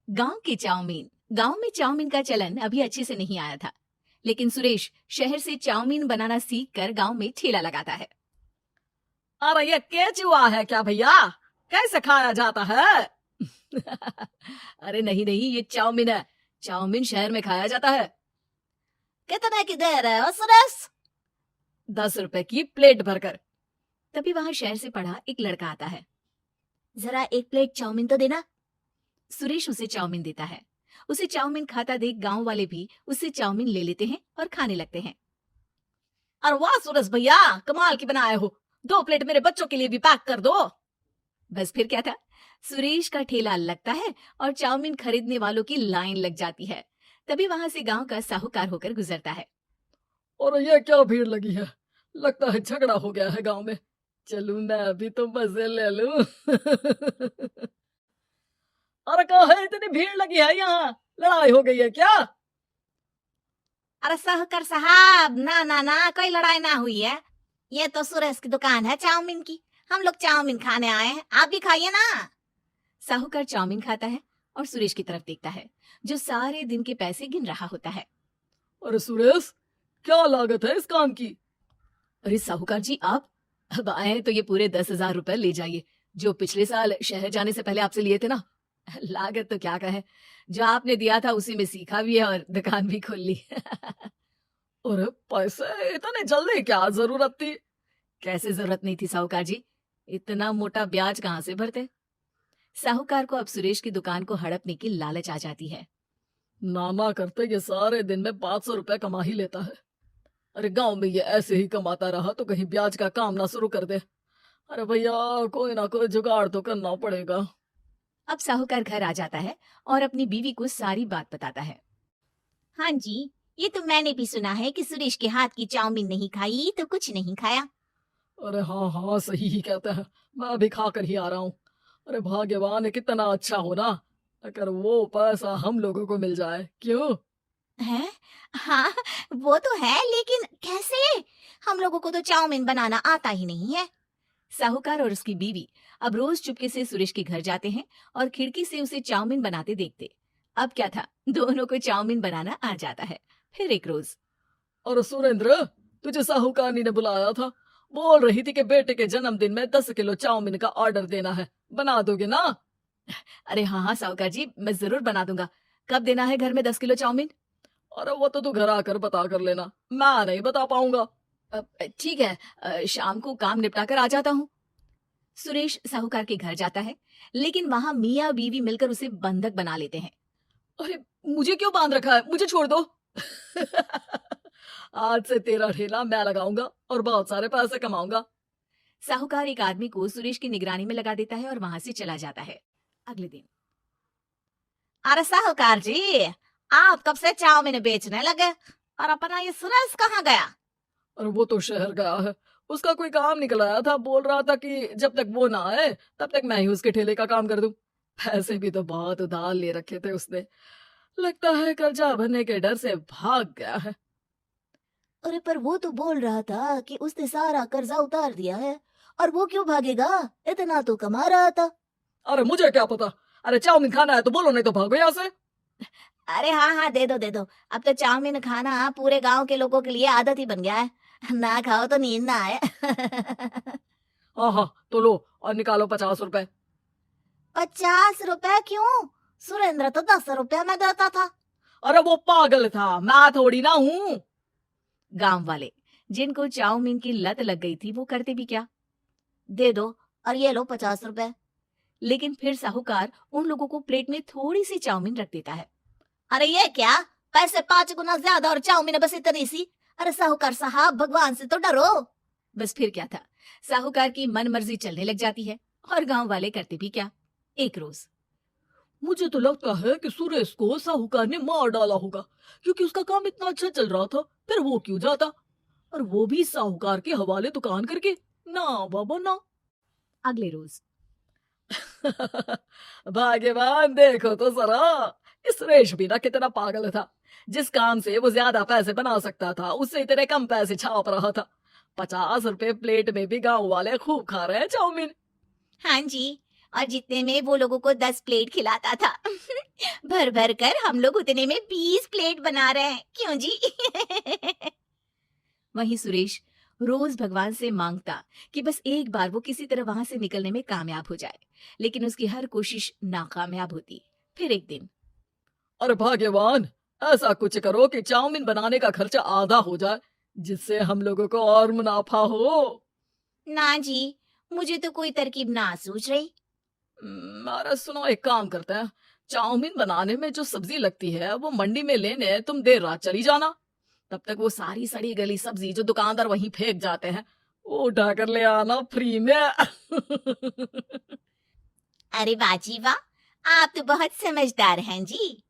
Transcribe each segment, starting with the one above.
गांव की चाउमीन। गांव में चाउमीन का चलन अभी अच्छे से नहीं आया था, लेकिन सुरेश शहर से चाउमीन बनाना सीख कर गाँव में ठेला लगाता है। अरे ये केचुआ है क्या भैया? कैसे खाया जाता है? अरे नहीं नहीं, ये चाउमीन है। चाउमीन शहर में खाया जाता है। कितने की दे रहे हो सुरेश? 10 रुपए की प्लेट भरकर। तभी वहां शहर से पढ़ा एक लड़का आता है। जरा एक प्लेट चाउमीन तो देना। सुरेश उसे चाउमीन देता है। उसे चाउमीन खाता देख गांव वाले भी उससे चाउमीन ले लेते हैं और खाने लगते हैं। अरे वाह सुरेश भैया, कमाल की बनाए हो। 2 प्लेट मेरे बच्चों के लिए भी पैक कर दो। बस फिर क्या था, सुरेश का ठेला लगता है और चाउमीन खरीदने वालों की लाइन लग जाती है। तभी वहां से गांव का साहूकार होकर गुजरता है। और ये क्या भीड़ लगी है? लगता है झगड़ा हो गया है गांव में। चलूं मैं अभी तो मजे ले लूं। अरे कहा है इतनी भीड़ लगी है यहाँ? लड़ाई हो गई है क्या? अरे साहूकार साहब, ना ना ना, कोई लड़ाई ना हुई है। ये तो सुरेश की दुकान है चाउमीन की। हम लोग चाउमीन खाने आए हैं, आप भी खाइए ना। साहूकार चाउमीन खाता है और सुरेश की तरफ देखता है, जो सारे दिन के पैसे गिन रहा होता है। अरे सुरेश, क्या लागत है इस काम की? अरे साहूकार जी, आप अब आए हैं तो ये पूरे 10,000 रुपए ले जाइए, जो पिछले साल शहर जाने से पहले आपसे लिए थे ना। लागत तो क्या कहे, जो आपने दिया था उसी में सीखा भी है और दुकान भी खोल ली। अरे पैसे इतने जल्दी क्या जरूरत थी? कैसे जरूरत नहीं थी साहूकार जी, इतना मोटा ब्याज कहाँ से भरते। साहूकार को अब सुरेश की दुकान को हड़पने की लालच आ जाती है। नाना करते ये सारे दिन में 500 रुपए कमा ही लेता है। अरे गांव में ये ऐसे ही कमाता रहा तो कहीं ब्याज का काम ना शुरू कर दे। अरे भैया, कोई ना कोई जुगाड़ तो करना पड़ेगा। अब साहूकार घर आ जाता है और अपनी बीवी को सारी बात बताता है। हाँ जी, ये तो मैंने भी सुना है कि सुरेश के हाथ की चाउमीन नहीं खाई तो कुछ नहीं खाया। अरे हाँ हाँ, सही ही कहते हैं। मैं भी खा कर ही आ रहा हूँ। अरे भाग्यवान है, कितना अच्छा हो ना अगर वो पैसा हम लोगों को मिल जाए। क्यों? है? हाँ, वो तो है, लेकिन कैसे? हम लोगों को तो चाउमीन बनाना आता ही नहीं है। साहूकार और उसकी बीवी अब रोज चुपके से सुरेश के घर जाते हैं और खिड़की से उसे चाउमीन बनाते देखते। अब क्या था, दोनों को चाउमीन बनाना आ जाता है। फिर एक रोज, और सुरेंद्र, तुझे साहूकारनी ने बुलाया था। बोल रही थी कि बेटे के जन्मदिन में 10 किलो चाउमीन का ऑर्डर देना है। बना दोगे ना? अरे हाँ हाँ साहूकार जी, मैं जरूर बना दूंगा। कब देना है घर में 10 किलो चाउमीन? अरे वो तो तू घर आकर बता कर लेना, मैं नहीं बता पाऊंगा। ठीक है, शाम को काम निपटा कर आ जाता हूँ। सुरेश साहूकार के घर जाता है, लेकिन वहां मियाँ बीवी मिलकर उसे बंधक बना लेते हैं। अरे मुझे क्यों बांध रखा है? मुझे छोड़ दो। आज से तेरा ठेला मैं लगाऊंगा और बहुत सारे पैसे कमाऊंगा। साहूकार एक आदमी को सुरेश की निगरानी में लगा देता है और वहां से चला जाता है। अगले दिन, अरे साहूकार जी, आप कब से चाउमीन बेचने लगे? और अपना ये सुरेश कहाँ गया? और वो तो शहर गया है। उसका कोई काम निकल आया था। बोल रहा था कि जब तक वो ना आए तब तक मैं ही उसके ठेले का काम कर दूं। पैसे भी तो बहुत उधार ले रखे थे उसने। लगता है कर्जा भरने के डर से भाग गया है। अरे पर वो तो बोल रहा था कि उसने सारा कर्जा उतार दिया है। और वो क्यों भागेगा? इतना तो कमा रहा था। अरे मुझे क्या पता। अरे चाउमीन खाना है तो बोलो, नहीं तो भागो यहाँ से। अरे हाँ हाँ, दे दो दे दो। अब तो चाउमीन खाना पूरे गांव के लोगों के लिए आदत ही बन गया है। ना खाओ तो नींद ना आए। हाँ हाँ, तो लो और निकालो 50 रुपए। 50 रुपए क्यों? सुरेंद्र तो 10 रुपया में देता था। अरे वो पागल था, मैं थोड़ी ना हूँ। गांव वाले, जिनको चाउमीन की लत लग गई थी, वो करते भी क्या, दे दो और ये लो 50 रुपए। लेकिन फिर साहूकार उन लोगों को प्लेट में थोड़ी सी चाउमीन रख देता है। अरे ये क्या? पैसे 5 गुना ज्यादा और चाउमीन बस इतनी सी। अरे साहूकार साहब, भगवान से तो डरो। बस फिर क्या था, साहूकार की मन मर्जी चलने लग जाती है और गांव वाले करते भी क्या। एक रोज, मुझे तो लगता है कि सुरेश को साहूकार ने मार डाला होगा, क्योंकि उसका काम इतना अच्छा चल रहा था। फिर वो क्यों जाता, और वो भी साहूकार के हवाले दुकान करके? ना बाबा ना। अगले रोज, भाग्यवान, देखो तो जरा, इस सुरेश भी ना कितना पागल था। जिस काम से वो ज्यादा पैसे बना सकता था, उससे इतने कम पैसे छाप रहा था। 50 रुपए प्लेट में भी गांव वाले खूब खा रहे हैं चाउमीन। हाँ जी, और जितने में वो लोगों को 10 प्लेट खिलाता था। भर भर कर हम लोग उतने में 20 प्लेट बना रहे हैं, क्यों जी? वहीं सुरेश रोज भगवान से मांगता कि बस एक बार वो किसी तरह वहां से निकलने में कामयाब हो जाए, लेकिन उसकी हर कोशिश नाकामयाब होती। फिर एक दिन अरे भाग्यवान, ऐसा कुछ करो कि चाउमीन बनाने का खर्चा आधा हो जाए, जिससे हम लोगों को और मुनाफा हो। ना जी, मुझे तो कोई तरकीब ना सूझ रही। अरे सुनो, एक काम करते हैं, चाउमीन बनाने में जो सब्जी लगती है वो मंडी में लेने तुम देर रात चली जाना। तब तक वो सारी सड़ी गली सब्जी जो दुकानदार वहीं फेंक जाते हैं वो उठा कर ले आना फ्री में। अरे वाह जी वाह, आप तो बहुत समझदार हैं जी।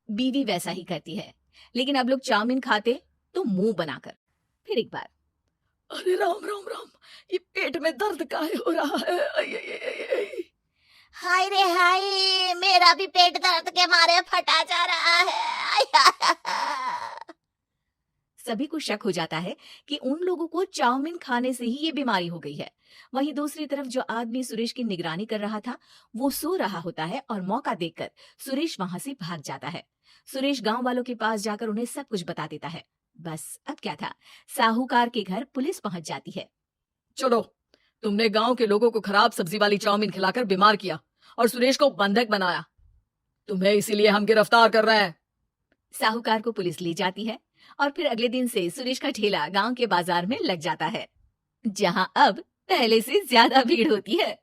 बीवी वैसा ही करती है, लेकिन अब लोग चाउमीन खाते तो मुंह बनाकर। फिर एक बार अरे राम राम राम, ये पेट में दर्द काहे हो रहा है? आई, आई, आई, आई, आई। हाय रे हाय, मेरा भी पेट दर्द के मारे फटा जा रहा है। सभी को शक हो जाता है कि उन लोगों को चाउमीन खाने से ही ये बीमारी हो गई है। वहीं दूसरी तरफ जो आदमी सुरेश की निगरानी कर रहा था वो सो रहा होता है और मौका देखकर सुरेश वहां से भाग जाता है। सुरेश गांव वालों के पास जाकर उन्हें सब कुछ बता देता है। बस अब क्या था, साहूकार के घर पुलिस पहुंच जाती है। चलो, तुमने गांव के लोगों को खराब सब्जी वाली चाउमीन खिलाकर बीमार किया और सुरेश को बंधक बनाया। तुम्हें इसीलिए हम गिरफ्तार कर रहे हैं। साहूकार को पुलिस ले जाती है और फिर अगले दिन से सुरेश का ठेला गांव के बाजार में लग जाता है, जहां अब पहले से ज्यादा भीड़ होती है।